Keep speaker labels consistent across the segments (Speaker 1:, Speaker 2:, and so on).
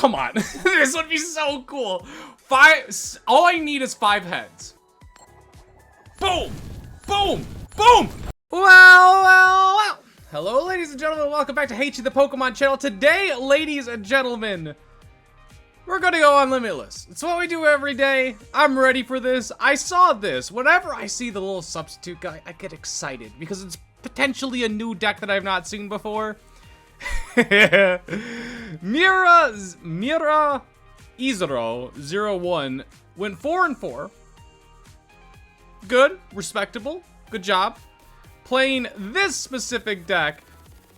Speaker 1: come on. This would be so cool. All I need is 5 heads. Boom! Boom! Boom! Well. Hello, ladies and gentlemen. Welcome back to Haychie, the Pokemon channel. Today, ladies and gentlemen, we're gonna go on Limitless. It's what we do every day. I'm ready for this. I saw this. Whenever I see the little substitute guy, I get excited because it's potentially a new deck that I've not seen before. Mira Izero 01 went 4-4. Good, respectable, good job. Playing this specific deck,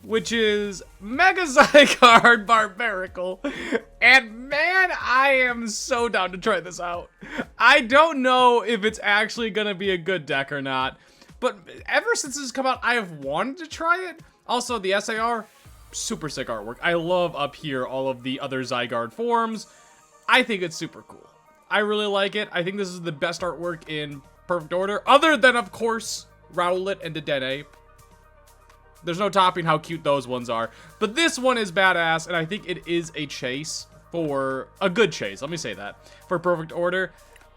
Speaker 1: which is Mega Zygarde Barbaracle. And man, I am so down to try this out. I don't know if it's actually gonna be a good deck or not, but ever since this has come out, I have wanted to try it. Also, the SAR, super sick artwork. I love up here all of the other Zygarde forms. I think it's super cool. I really like it. I think this is the best artwork in perfect order, other than, of course, Rowlet and Dedenne. There's no topping how cute those ones are. But this one is badass, and I think it is a chase for a good chase. Let me say that. For perfect order.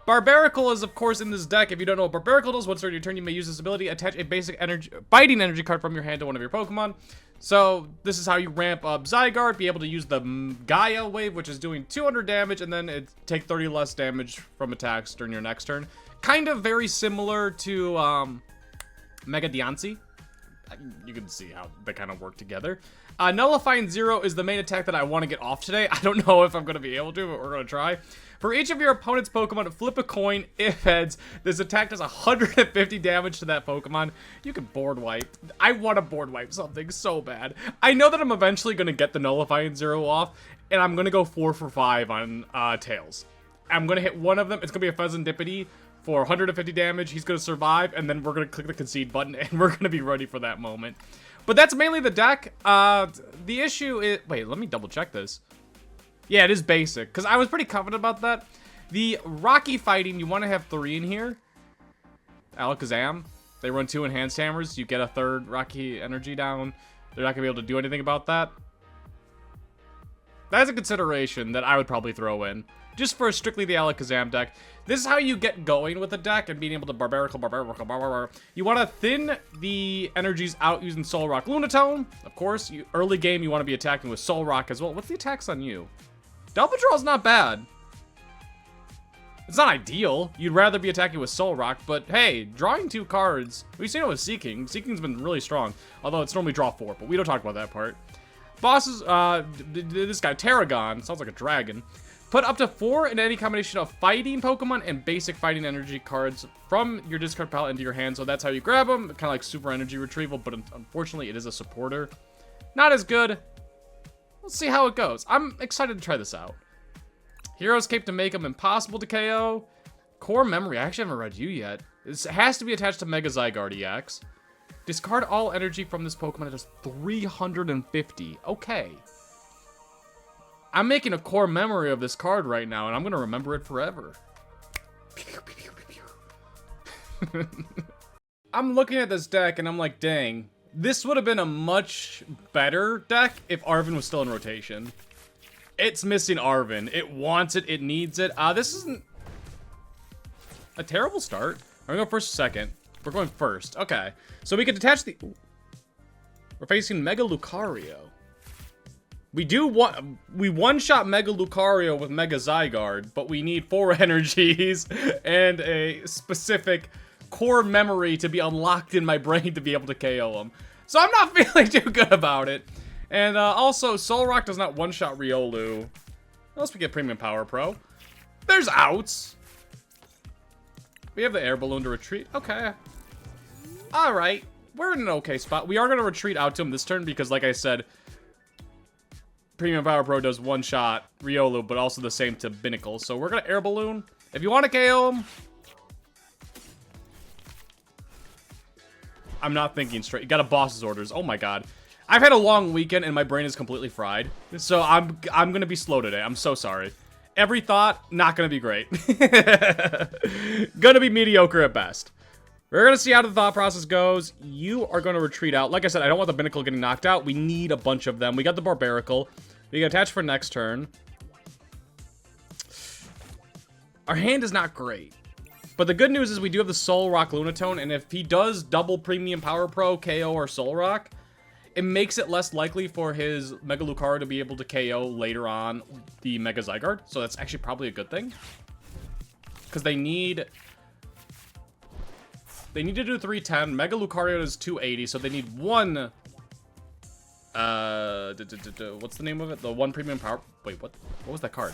Speaker 1: Barbaracle is, of course, in this deck. If you don't know what Barbaracle does, once during your turn, you may use this ability. Attach a basic biting energy card from your hand to one of your Pokemon. So, this is how you ramp up Zygarde. Be able to use the Gaia wave, which is doing 200 damage, and then it take 30 less damage from attacks during your next turn. Kind of very similar to Mega Diancie. You can see how they kind of work together. Nullifying Zero is the main attack that I want to get off today. I don't know if I'm going to be able to, but we're going to try. For each of your opponent's Pokemon, flip a coin. If heads, this attack does 150 damage to that Pokemon. You can board wipe. I want to board wipe something so bad. I know that I'm eventually going to get the Nullifying Zero off, and I'm going to go 4 for 5 on Tails. I'm going to hit one of them. It's going to be a Pheasantipity for 150 damage. He's going to survive, and then we're going to click the concede button, and we're going to be ready for that moment. But that's mainly the deck. The issue is... Wait, let me double check this. Yeah, it is basic, because I was pretty confident about that. The Rocky Fighting, you want to have 3 in here. Alakazam. They run 2 Enhanced Hammers. You get a 3rd Rocky Energy down. They're not going to be able to do anything about that. That's a consideration that I would probably throw in. Just for strictly the Alakazam deck. This is how you get going with the deck and being able to Barbaracle. You want to thin the energies out using Solrock Lunatone. Of course, early game you want to be attacking with Solrock as well. What's the attacks on you? Double Draw's not bad. It's not ideal. You'd rather be attacking with Solrock, but hey, drawing 2 cards. We've seen it with Seeking. Seeking's been really strong, although it's normally draw 4, but we don't talk about that part. Bosses, this guy, Tarragon, sounds like a dragon. Put up to 4 in any combination of fighting Pokemon and basic fighting energy cards from your discard pile into your hand. So that's how you grab them. Kind of like super energy retrieval, but unfortunately it is a supporter. Not as good. Let's see how it goes. I'm excited to try this out. Hero's Cape to make them impossible to KO. Core Memory. I actually haven't read you yet. It has to be attached to Mega Zygarde EX. Discard all energy from this Pokemon. It does 350. Okay. I'm making a core memory of this card right now, and I'm going to remember it forever. I'm looking at this deck, and I'm like, dang. This would have been a much better deck if Arven was still in rotation. It's missing Arven. It wants it. It needs it. This isn't a terrible start. I'm going to go first or second. We're going first. Okay. So we can detach the... Ooh. We're facing Mega Lucario. We one-shot Mega Lucario with Mega Zygarde, but we need 4 energies and a specific core memory to be unlocked in my brain to be able to KO him. So I'm not feeling too good about it. And also, Solrock does not one-shot Riolu. Unless we get Premium Power Pro. There's outs. We have the Air Balloon to retreat. Okay. Alright. We're in an okay spot. We are going to retreat out to him this turn because, like I said... Premium Power Pro does one-shot Riolu, but also the same to Binacle. So we're going to Air Balloon. If you want to KO him... I'm not thinking straight. You got a boss's orders. Oh my god. I've had a long weekend and my brain is completely fried. So I'm going to be slow today. I'm so sorry. Every thought, not going to be great. Going to be mediocre at best. We're going to see how the thought process goes. You are going to retreat out. Like I said, I don't want the Binacle getting knocked out. We need a bunch of them. We got the Barbaracle. We can attach for next turn. Our hand is not great. But the good news is we do have the Solrock Lunatone, and if he does double Premium Power Pro, KO, or Solrock, it makes it less likely for his Mega Lucario to be able to KO later on the Mega Zygarde. So that's actually probably a good thing. Because they need to do 310. Mega Lucario is 280, so they need one... what's the name of it? The one Premium Power... Wait, what? What was that card?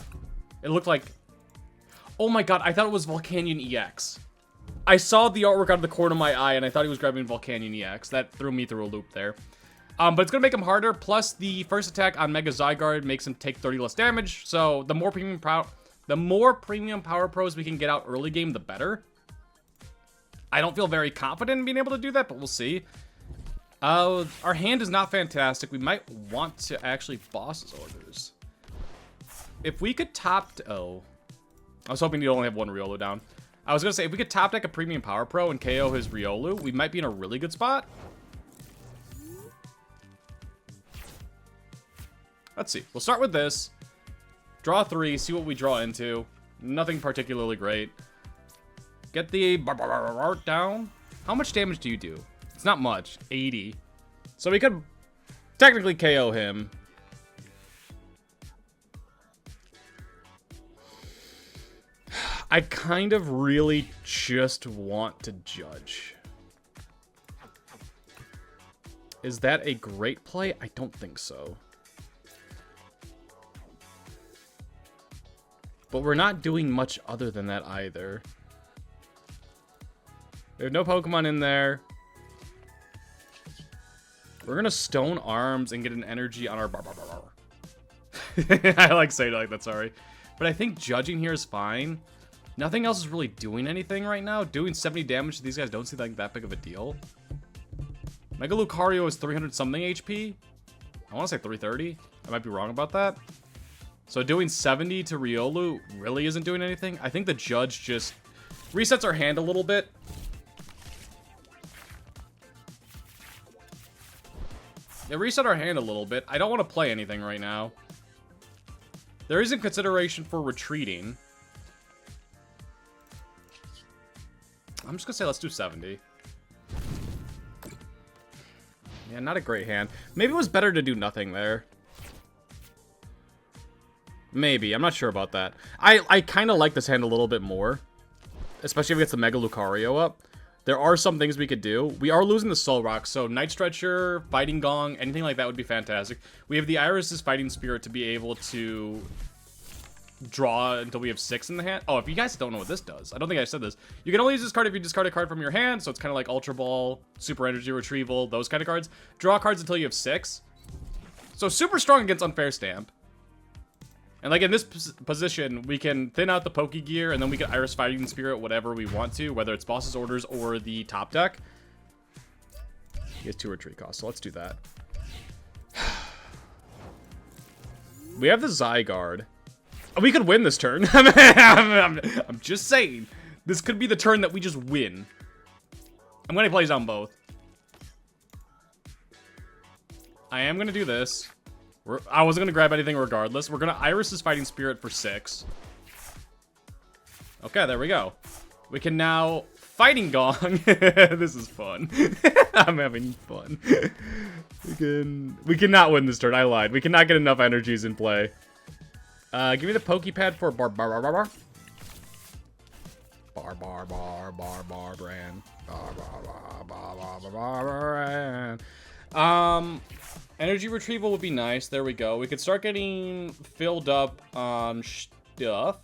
Speaker 1: It looked like... Oh my god, I thought it was Volcanion EX. I saw the artwork out of the corner of my eye, and I thought he was grabbing Volcanion EX. That threw me through a loop there. But it's going to make him harder, plus the first attack on Mega Zygarde makes him take 30 less damage, so the more Premium Power Pros we can get out early game, the better. I don't feel very confident in being able to do that, but we'll see. Our hand is not fantastic. We might want to actually boss's orders. If we could top... Oh... I was hoping you'd only have one Riolu down. I was going to say, if we could top deck a Premium Power Pro and KO his Riolu, we might be in a really good spot. Let's see. We'll start with this. Draw 3, see what we draw into. Nothing particularly great. Get the Barbaracle down. How much damage do you do? It's not much. 80. So we could technically KO him. I kind of really just want to judge. Is that a great play? I don't think so. But we're not doing much other than that either. There's no Pokemon in there. We're gonna Stone Arms and get an energy on our Barbaracle. I like saying it like that, sorry. But I think judging here is fine. Nothing else is really doing anything right now. Doing 70 damage to these guys don't seem like that big of a deal. Mega Lucario is 300 something HP. I want to say 330. I might be wrong about that. So doing 70 to Riolu really isn't doing anything. I think the judge just resets our hand a little bit. It reset our hand a little bit. I don't want to play anything right now. There is a consideration for retreating. I'm just gonna say let's do 70. Yeah, not a great hand. Maybe it was better to do nothing there. Maybe. I'm not sure about that. I kind of like this hand a little bit more. Especially if it gets the Mega Lucario up. There are some things we could do. We are losing the Solrock, so Night Stretcher, Fighting Gong, anything like that would be fantastic. We have the Iris's Fighting Spirit to be able to draw until we have 6 in the hand. Oh, if you guys don't know what this does, I don't think I said this. You can only use this card if you discard a card from your hand, so it's kind of like Ultra Ball, Super Energy Retrieval, those kind of cards. Draw cards until you have 6. So super strong against Unfair Stamp. And like in this position, we can thin out the Pokégear, and then we can Iris Fighting Spirit whatever we want to, whether it's Boss's Orders or the top deck. He has 2 retreat costs, so let's do that. We have the Zygarde. We could win this turn. I'm just saying. This could be the turn that we just win. I'm going to play down both. I am going to do this. I wasn't going to grab anything regardless. We're going to Iris's Fighting Spirit for 6. Okay, there we go. We can now Fighting Gong. This is fun. I'm having fun. We cannot win this turn. I lied. We cannot get enough energies in play. Give me the Poké Pad POR Barbaracle. Energy Retrieval would be nice. There we go. We could start getting filled up on stuff.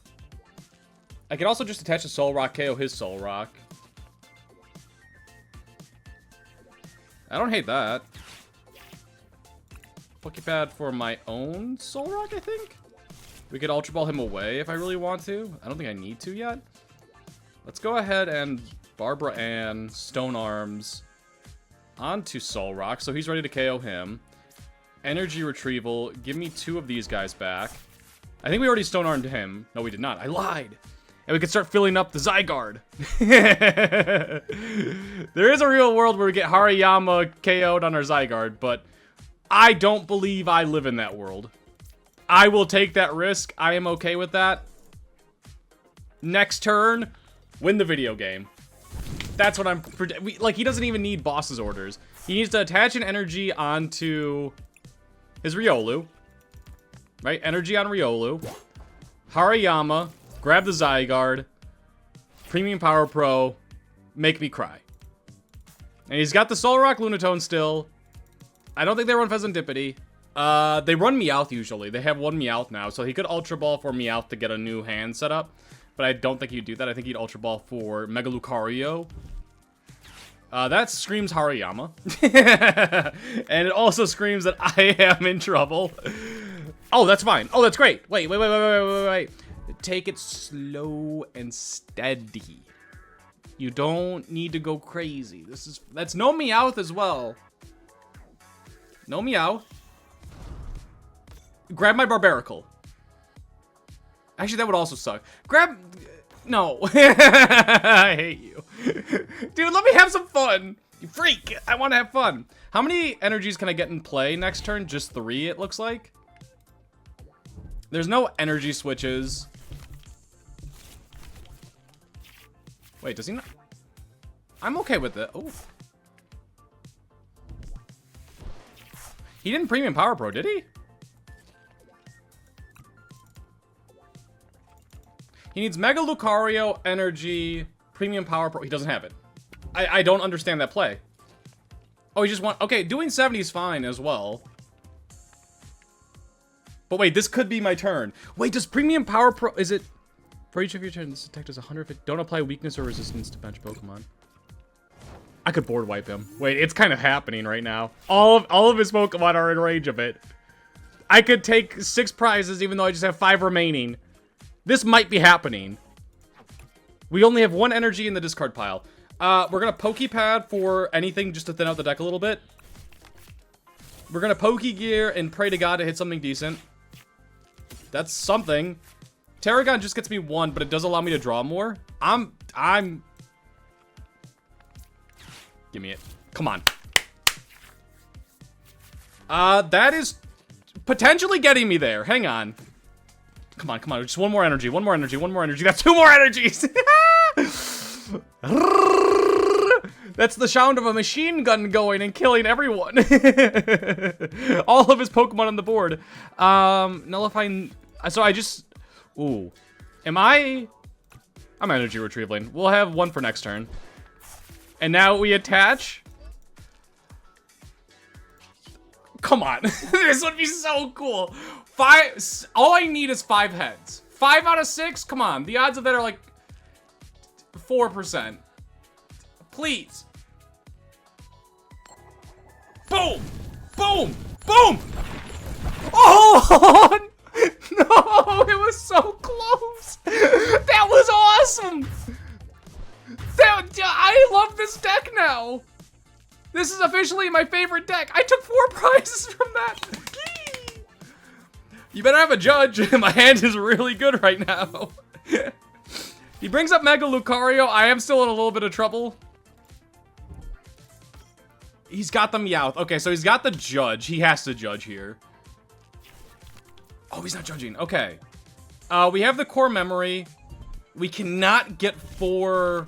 Speaker 1: I could also just attach a Solrock, KO his Solrock. I don't hate that. Poké Pad for my own Solrock, I think? We could Ultra Ball him away if I really want to. I don't think I need to yet. Let's go ahead and Barbara Ann, Stone Arms, onto Solrock, so he's ready to KO him. Energy Retrieval, give me 2 of these guys back. I think we already Stone Armed him. No, we did not. I lied. And we can start filling up the Zygarde. There is a real world where we get Hariyama KO'd on our Zygarde, but I don't believe I live in that world. I will take that risk. I am okay with that. Next turn, win the video game. That's what I'm... Like, he doesn't even need boss's orders. He needs to attach an energy onto his Riolu. Right? Energy on Riolu. Hariyama. Grab the Zygarde. Premium Power Pro. Make me cry. And he's got the Solrock Lunatone still. I don't think they run Pheasantipity. They run Meowth usually. They have one Meowth now, so he could Ultra Ball for Meowth to get a new hand set up. But I don't think he'd do that. I think he'd Ultra Ball for Mega Lucario. That screams Hariyama. And it also screams that I am in trouble. Oh, that's fine. Oh, that's great. Wait. Take it slow and steady. You don't need to go crazy. That's no Meowth as well. No Meowth. Grab my Barbaracle. Actually, that would also suck. Grab... No. I hate you. Dude, let me have some fun. You freak. I want to have fun. How many energies can I get in play next turn? Just 3, it looks like. There's no energy switches. Wait, does he not? I'm okay with it. Oh. He didn't Premium Power Pro, did he? He needs Mega Lucario, Energy, Premium Power Pro. He doesn't have it. I don't understand that play. Oh, he just want... Okay, doing 70 is fine as well. But wait, this could be my turn. Wait, does Premium Power Pro... Is it... For each of your turn, this attack does 150... Don't apply weakness or resistance to bench Pokemon. I could board wipe him. Wait, it's kind of happening right now. All of his Pokemon are in range of it. I could take 6 prizes even though I just have 5 remaining. This might be happening. We only have 1 energy in the discard pile. We're gonna Poké Pad for anything just to thin out the deck a little bit. We're gonna Pokégear and pray to God to hit something decent. That's something. Tarragon just gets me 1, but it does allow me to draw more. Give me it. Come on. That is potentially getting me there. Hang on. Come on. Just 1 more energy. 1 more energy. That's 2 more energies. That's the sound of a machine gun going and killing everyone. All of his Pokemon on the board. Nullifying. So I just... Ooh. I'm energy retrievaling. We'll have 1 for next turn. And now we attach. Come on. This would be so cool. 5. All I need is 5 heads. 5 out of 6? Come on. The odds of that are like 4%. Please. Boom. Boom. Boom. Oh, no. It was so close. That was awesome. I love this deck now. This is officially my favorite deck. I took 4 prizes from that. You better have a judge. My hand is really good right now. He brings up Mega Lucario. I am still in a little bit of trouble. He's got the Meowth. Okay, so he's got the judge. He has to judge here. Oh, he's not judging. Okay. We have the core memory. We cannot get 4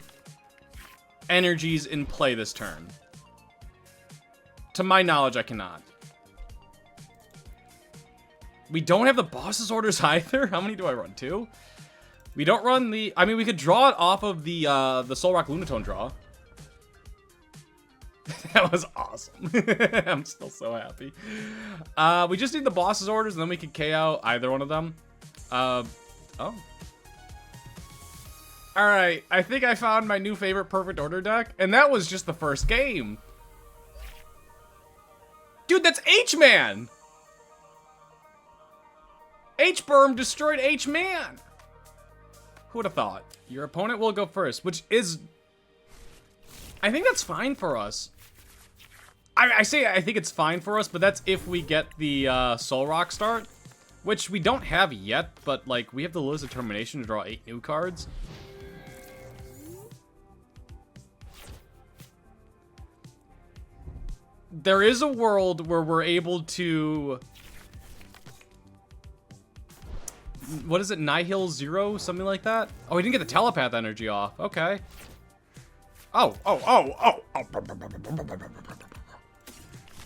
Speaker 1: energies in play this turn. To my knowledge, I cannot. We don't have the boss's orders either. How many do I run? 2? We don't run the... I mean, we could draw it off of the Solrock Lunatone draw. That was awesome. I'm still so happy. We just need the boss's orders, and then we can KO either one of them. Oh. Alright, I think I found my new favorite perfect order deck, and that was just the first game. Dude, that's H-Man! H-Burm destroyed H-Man! Who would have thought? Your opponent will go first, which is... I think that's fine for us. I say I think it's fine for us, but that's if we get the Solrock start, which we don't have yet, but like we have the Lil's Determination to draw 8 new cards. There is a world where we're able to what is it? Nihil 0? Something like that? Oh, he didn't get the telepath energy off. Okay. Oh.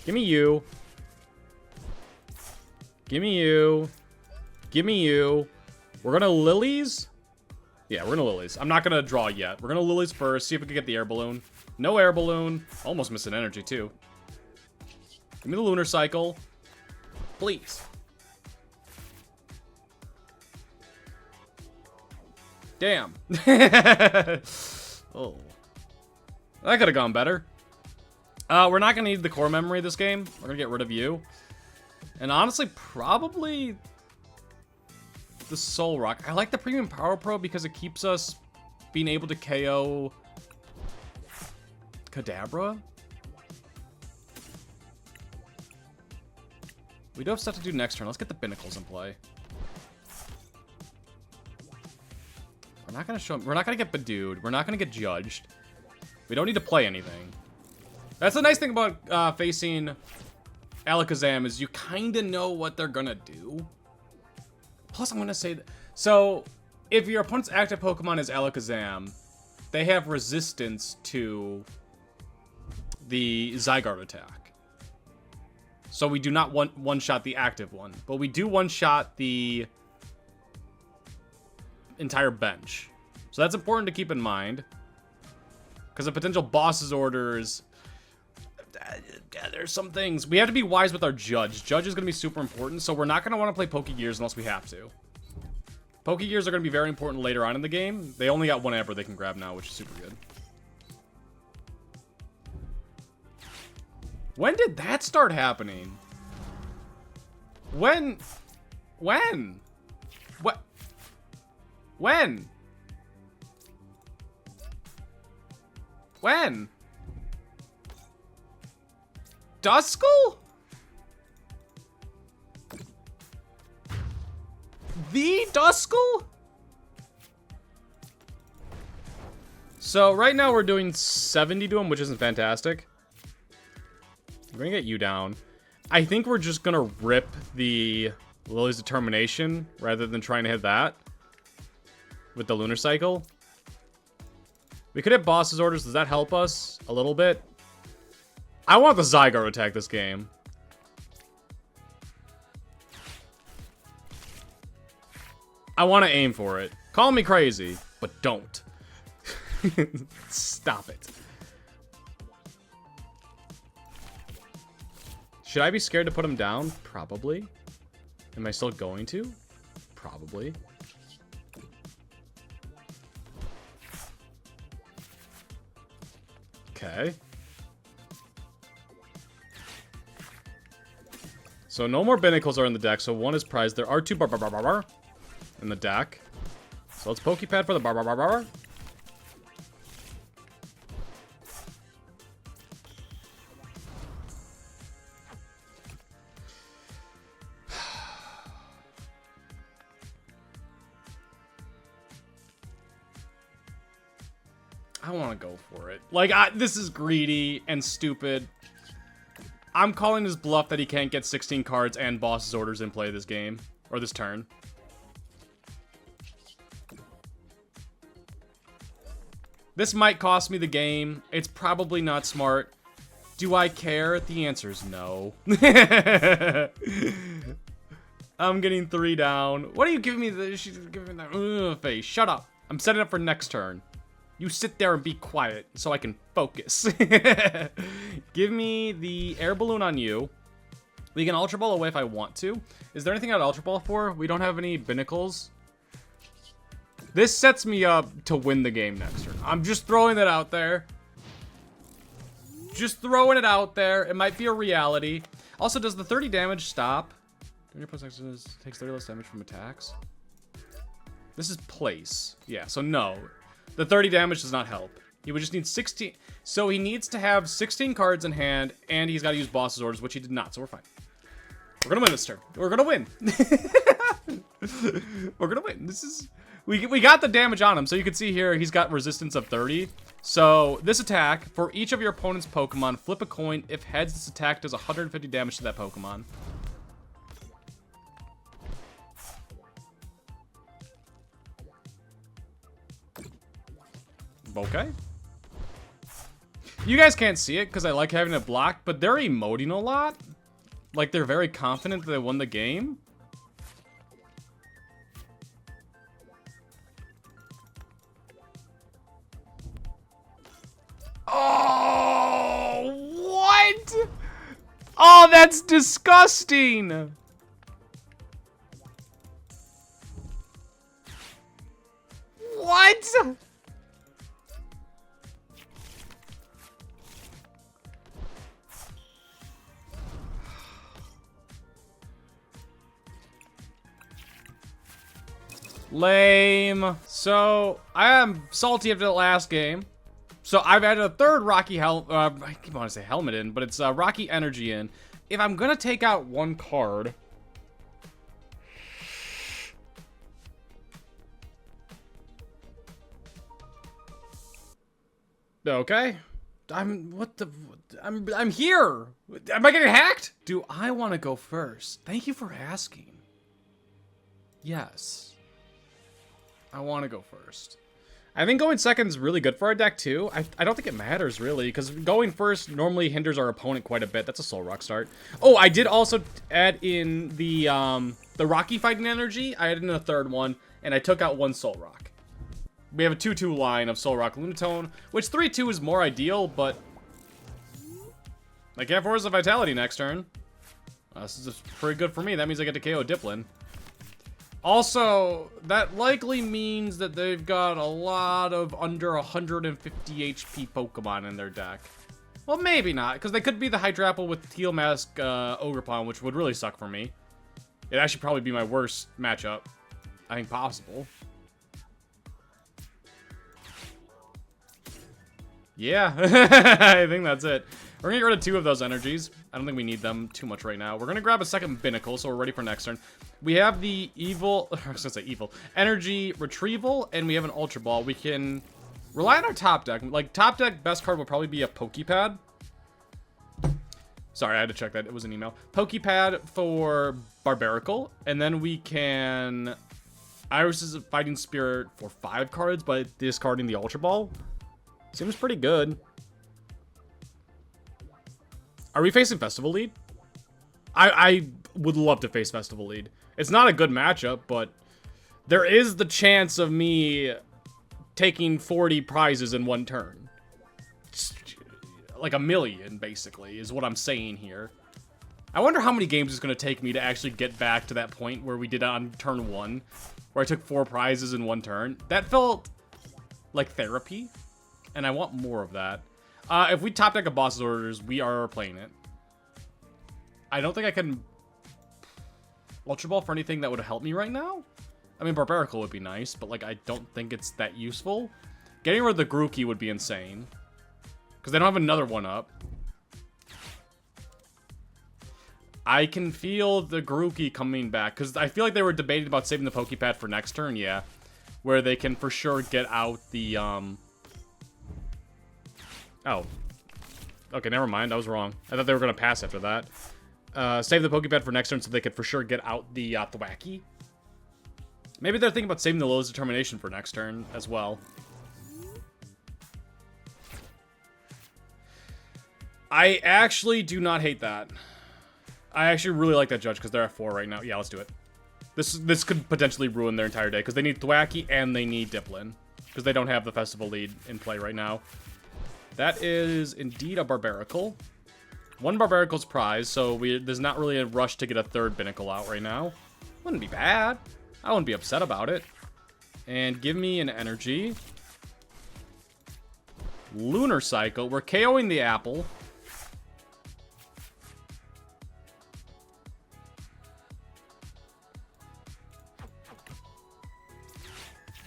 Speaker 1: Give me you. Give me you. Give me you. We're gonna Lillies? Yeah, we're gonna Lillies. I'm not gonna draw yet. We're gonna Lillies first, see if we can get the Air Balloon. No Air Balloon. Almost missing energy, too. Give me the Lunar Cycle. Please. Damn. Oh. That could have gone better. We're not gonna need the core memory this game. We're gonna get rid of you. And honestly, probably the Solrock. I like the Premium Power Pro because it keeps us being able to KO Kadabra. We do have stuff to do next turn. Let's get the Binacles in play. We're not gonna show. We're not gonna get Badooed. We're not gonna get judged. We don't need to play anything. That's the nice thing about facing Alakazam is you kind of know what they're gonna do. Plus, I'm gonna say that. So, if your opponent's active Pokemon is Alakazam, they have resistance to the Zygarde attack. So we do not one-shot the active one, but we do one-shot the entire bench. So that's important to keep in mind. Because of potential boss's orders, there's some things. We have to be wise with our Judge. Judge is going to be super important, so we're not going to want to play Pokégears unless we have to. Pokégears are going to be very important later on in the game. They only got one Emperor they can grab now, which is super good. When did that start happening? When? What? When? Duskull? The Duskull? So right now we're doing 70 to him, which isn't fantastic. We're gonna get you down. I think we're just gonna rip the Lily's Determination rather than trying to hit that with the Lunar Cycle. We could hit boss's orders. Does that help us a little bit? I want the Zygarde attack this game. I want to aim for it. Call me crazy, but don't. Stop it. Should I be scared to put him down? Probably. Am I still going to? Probably. Okay. So no more Binacles are in the deck, so one is prized. There are two Barbaracle in the deck. So let's Poké Pad for the Barbaracle. I want to go for it. Like, this is greedy and stupid. I'm calling his bluff that he can't get 16 cards and boss's orders in play this game. Or this turn. This might cost me the game. It's probably not smart. Do I care? The answer is no. I'm getting 3 down. What are you giving me? She's giving me that face. Shut up. I'm setting up for next turn. You sit there and be quiet so I can focus. Give me the Air Balloon on you. We can Ultra Ball away if I want to. Is there anything I'd Ultra Ball for? We don't have any Binacles. This sets me up to win the game next turn. I'm just throwing it out there. Just throwing it out there. It might be a reality. Also, does the 30 damage stop? Takes 30 less damage from attacks. This is place. Yeah, so no. The 30 damage does not help. He would just need 16. So he needs to have 16 cards in hand, and he's got to use boss's orders, which he did not, so we're fine. We're going to win this turn. We're going to win. We're going to win. This is... We got the damage on him, so you can see here he's got resistance of 30. So this attack, for each of your opponent's Pokemon, flip a coin. If heads, this attack does 150 damage to that Pokemon. Okay. You guys can't see it because I like having it blocked, but they're emoting a lot. Like, they're very confident that they won the game. Oh, what? Oh, that's disgusting. What? Lame. So, I am salty after the last game. So, I've added a third Rocky I keep wanting to say helmet in, but it's Rocky Energy in. If I'm gonna take out one card... Okay. I'm here. Am I getting hacked? Do I want to go first? Thank you for asking. Yes. I want to go first. I think going second is really good for our deck too. I don't think it matters really, because going first normally hinders our opponent quite a bit. That's a Solrock start. Oh, I did also add in the Rocky Fighting Energy. I added in a third one, and I took out one Solrock. We have a 2-2 line of Solrock Lunatone, which 3-2 is more ideal, but I can't force the Vitality next turn. This is pretty good for me. That means I get to KO Diplin. Also, that likely means that they've got a lot of under 150 HP Pokemon in their deck. Well, maybe not, because they could be the Hydrapple with Teal Mask Ogerpon, which would really suck for me. It'd actually probably be my worst matchup. I think possible. Yeah, I think that's it. We're gonna get rid of 2 of those energies. I don't think we need them too much right now. We're gonna grab a second Binacle, so we're ready for next turn. We have the I was gonna say evil, Energy Retrieval, and we have an Ultra Ball. We can rely on our top deck. Like, top deck best card will probably be a Poké Pad. Sorry, I had to check that. It was an email. Poké Pad for Barbaracle, and then we can Iris's Fighting Spirit for 5 cards by discarding the Ultra Ball. Seems pretty good. Are we facing Festival Lead? I would love to face Festival Lead. It's not a good matchup, but there is the chance of me taking 40 prizes in one turn. Like a million, basically, is what I'm saying here. I wonder how many games it's going to take me to actually get back to that point where we did on turn 1, where I took 4 prizes in one turn. That felt like therapy, and I want more of that. If we top deck a boss's orders, we are playing it. I don't think I can Ultra Ball for anything that would help me right now. I mean, Barbaracle would be nice, but like I don't think it's that useful. Getting rid of the Grookey would be insane, because they don't have another one up. I can feel the Grookey coming back, because I feel like they were debating about saving the Poké Pad for next turn, yeah. Where they can for sure get out the, Oh. Okay, never mind. I was wrong. I thought they were going to pass after that. Save the Poké Pad for next turn so they could for sure get out the Thwacky. Maybe they're thinking about saving the Lowest Determination for next turn as well. I actually do not hate that. I actually really like that Judge because they're at 4 right now. Yeah, let's do it. This could potentially ruin their entire day because they need Thwacky and they need Diplin because they don't have the Festival Lead in play right now. That is indeed a Barbaracle. 1 Barbaracle's prize, so there's not really a rush to get a 3rd Binacle out right now. Wouldn't be bad. I wouldn't be upset about it. And give me an energy. Lunar Cycle. We're KOing the Apple.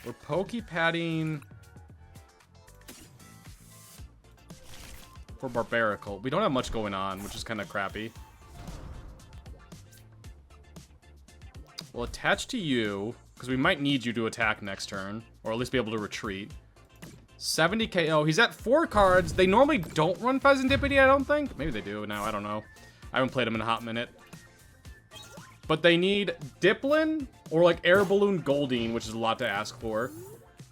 Speaker 1: We're Poké Padding for Barbaracle. We don't have much going on, which is kind of crappy. We'll attach to you, because we might need you to attack next turn, or at least be able to retreat. 70 KO. He's at 4 cards. They normally don't run Pheasantipity, I don't think. Maybe they do now, I don't know. I haven't played them in a hot minute. But they need Diplin, or like Air Balloon Goldeen, which is a lot to ask for.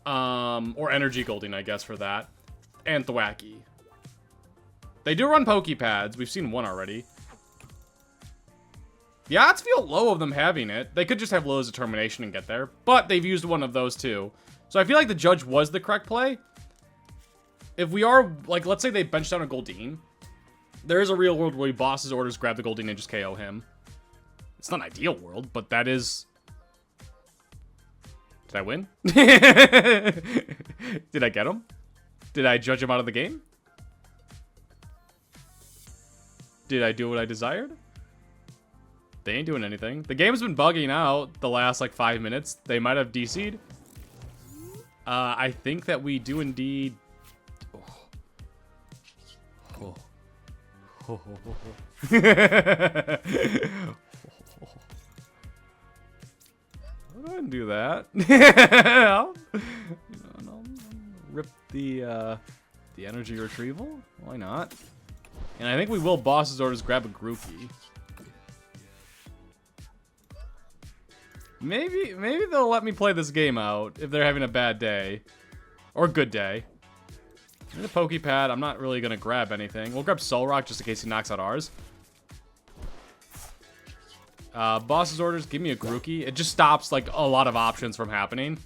Speaker 1: Or Energy Golding, I guess, for that. And Thwacky. They do run Poké Pads. We've seen one already. The odds feel low of them having it. They could just have Lillie's Determination and get there. But they've used one of those too. So I feel like the judge was the correct play. If we are, like, let's say they bench down a Goldeen. There is a real world where he bosses orders, grab the Goldeen, and just KO him. It's not an ideal world, but that is... Did I win? Did I get him? Did I judge him out of the game? Did I do what I desired? They ain't doing anything. The game's been bugging out the last, like, 5 minutes. They might have DC'd. I think that we do indeed... Oh. Oh. I'll go ahead and do that. I'll rip the energy retrieval. Why not? And I think we will boss's orders grab a groupie. Maybe they'll let me play this game out if they're having a bad day. Or good day. The Poké Pad, I'm not really going to grab anything. We'll grab Solrock just in case he knocks out ours. Boss's orders, give me a Grookey. It just stops, like, a lot of options from happening.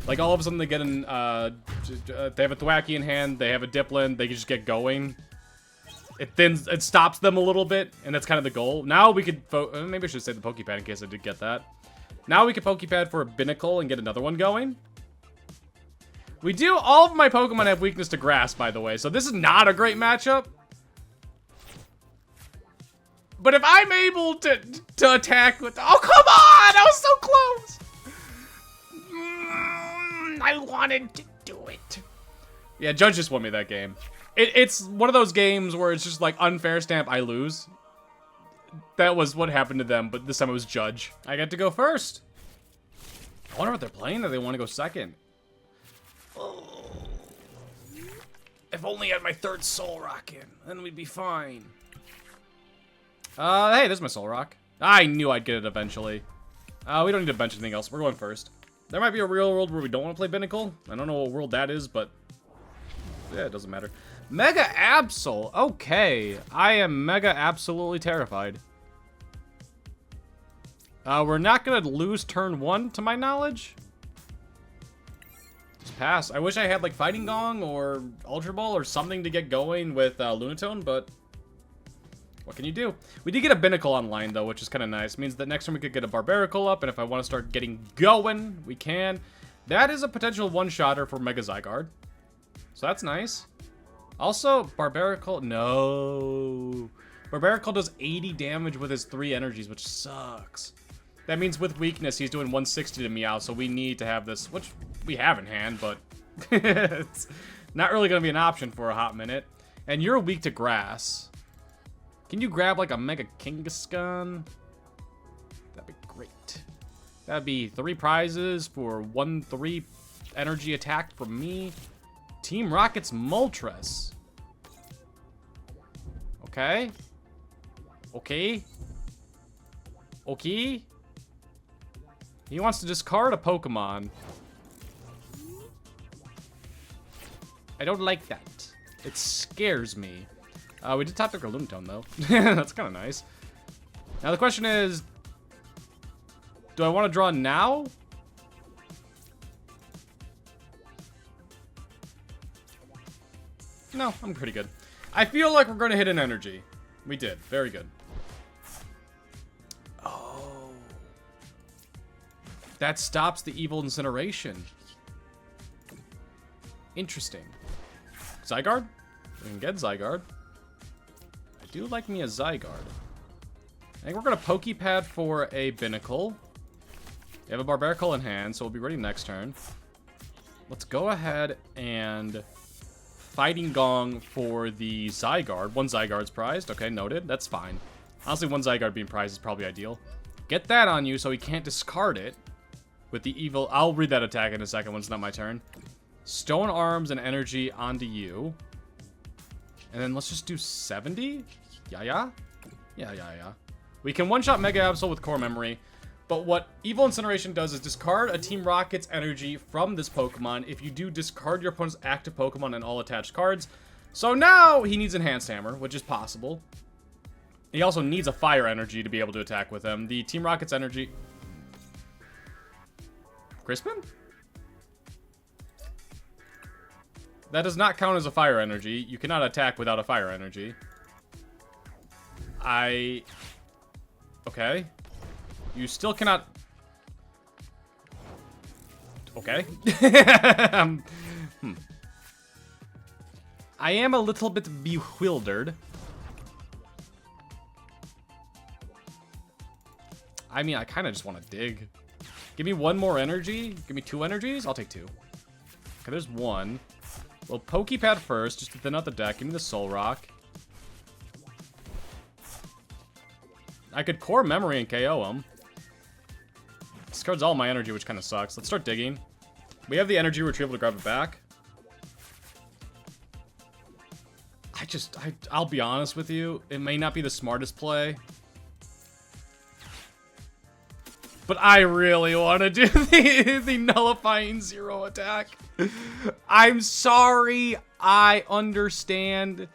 Speaker 1: Like, all of a sudden they get in, they have a Thwacky in hand, they have a Dipplin, they can just get going. It stops them a little bit, and that's kind of the goal. Now we could, maybe I should say the Poké Pad in case I did get that. Now we could Poké Pad for a Binacle and get another one going. We do, all of my Pokemon have weakness to grass, by the way, so this is not a great matchup. But if I'm able to attack with, oh, come on, I was so close. I wanted to do it. Yeah, Judge just won me that game. It's one of those games where it's just like unfair stamp, I lose. That was what happened to them, but this time it was Judge. I get to go first. I wonder what they're playing, or they want to go second. Oh. If only I had my third Solrock in, then we'd be fine. Hey, there's my Solrock. I knew I'd get it eventually. We don't need to bench anything else. We're going first. There might be a real world where we don't want to play Binacle. I don't know what world that is, but yeah, it doesn't matter. Mega Absol. Okay, I am mega absolutely terrified. We're not gonna lose turn 1, to my knowledge. Just pass. I wish I had like Fighting Gong or Ultra Ball or something to get going with Lunatone, but what can you do? We did get a Binacle online though, which is kind of nice. It means that next time we could get a Barbaracle up, and if I want to start getting going, we can. That is a potential one-shotter for Mega Zygarde. So that's nice. Also, Barbaracle, no. Barbaracle does 80 damage with his 3 energies, which sucks. That means with weakness, he's doing 160 to Meow, so we need to have this, which we have in hand, but it's not really going to be an option for a hot minute. And you're weak to grass. Can you grab like a Mega Kangaskhan? That'd be great. That'd be 3 prizes for 1/3 energy attack from me. Team Rocket's Moltres. Okay. Okay. Okay. He wants to discard a Pokemon. I don't like that. It scares me. We did top deck our Lunatone, though. That's kind of nice. Now the question is, do I want to draw now? No, I'm pretty good. I feel like we're going to hit an energy. We did. Very good. Oh. That stops the evil incineration. Interesting. Zygarde? We can get Zygarde. I do like me a Zygarde. I think we're going to Poké Pad for a Binacle. We have a Barbaracle in hand, so we'll be ready next turn. Let's go ahead and Fighting Gong for the Zygarde. 1 Zygarde's prized. Okay, noted. That's fine. Honestly, 1 Zygarde being prized is probably ideal. Get that on you so he can't discard it with the evil. I'll read that attack in a second when it's not my turn. Stone Arms and Energy onto you. And then let's just do 70. Yeah. We can one-shot Mega Absol with Core Memory. But what Evil Incineration does is discard a Team Rocket's energy from this Pokemon. If you do, discard your opponent's active Pokemon and all attached cards. So now he needs Enhanced Hammer, which is possible. He also needs a Fire Energy to be able to attack with him. The Team Rocket's energy... Crispin? That does not count as a Fire Energy. You cannot attack without a Fire Energy. Okay. You still cannot... Okay. I am a little bit bewildered. I mean, I kind of just want to dig. Give me one more energy. Give me 2 energies. I'll take 2. Okay, there's 1. Well, Poké Pad first, just to thin out the deck. Give me the Solrock. I could Core Memory and KO him. Discards all my energy, which kind of sucks. Let's start digging. We have the Energy Retrieval to grab it back. I'll be honest with you. It may not be the smartest play. But I really want to do the Nullifying Zero attack. I'm sorry. I understand.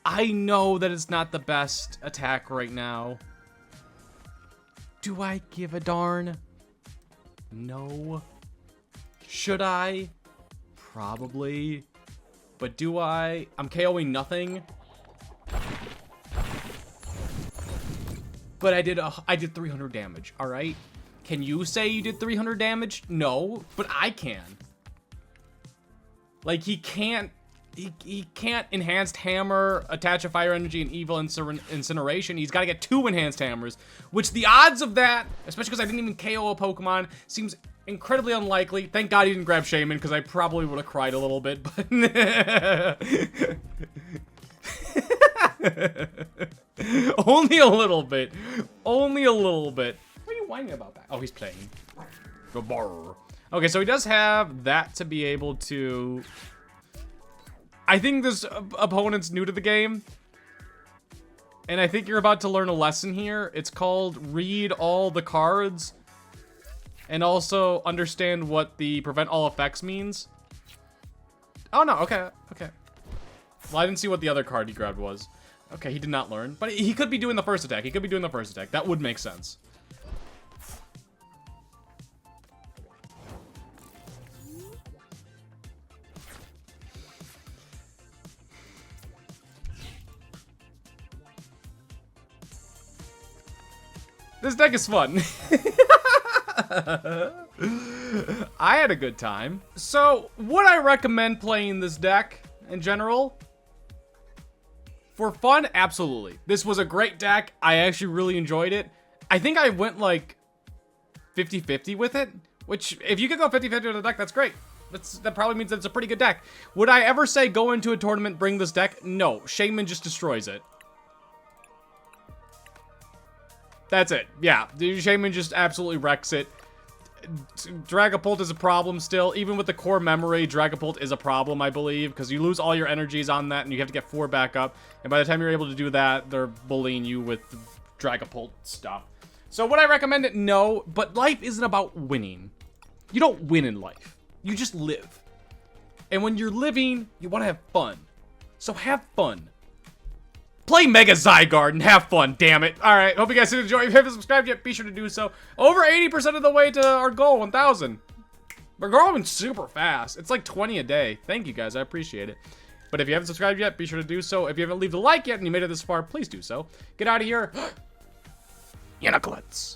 Speaker 1: I know that it's not the best attack right now. Do I give a darn? No. Should I? Probably. But do I? I'm KOing nothing. But I did 300 damage, all right? Can you say you did 300 damage? No, but I can. Like, he can't Enhanced Hammer, attach a Fire Energy, and Evil Incineration. He's got to get 2 Enhanced Hammers, which the odds of that, especially because I didn't even KO a Pokemon, seems incredibly unlikely. Thank God he didn't grab Shaman, because I probably would have cried a little bit, but... Only a little bit. Only a little bit. What are you whining about that? Oh, he's playing. Okay, so he does have that to be able to... I think this opponent's new to the game. And I think you're about to learn a lesson here. It's called read all the cards. And also understand what the prevent all effects means. Oh, no. Okay. Okay. Well, I didn't see what the other card he grabbed was. Okay, he did not learn. But he could be doing the first attack. He could be doing the first attack. That would make sense. This deck is fun. I had a good time. So, would I recommend playing this deck in general? For fun, absolutely. This was a great deck. I actually really enjoyed it. I think I went like 50-50 with it, which if you could go 50-50 with a deck, that's great. That probably means that it's a pretty good deck. Would I ever say go into a tournament, bring this deck? No, Shaman just destroys it. That's it. Yeah, the Shaman just absolutely wrecks it. Dragapult is a problem still. Even with the core memory, Dragapult is a problem, I believe, because you lose all your energies on that, and you have to get 4 back up. And by the time you're able to do that, they're bullying you with Dragapult stuff. So would I recommend it? No, but life isn't about winning. You don't win in life. You just live. And when you're living, you want to have fun. So have fun. Play Mega Zygarde and have fun, damn it. Alright, hope you guys did enjoy. If you haven't subscribed yet, be sure to do so. Over 80% of the way to our goal, 1,000. We're growing super fast. It's like 20 a day. Thank you guys, I appreciate it. But if you haven't subscribed yet, be sure to do so. If you haven't left a like yet and you made it this far, please do so. Get out of here. Uniklets.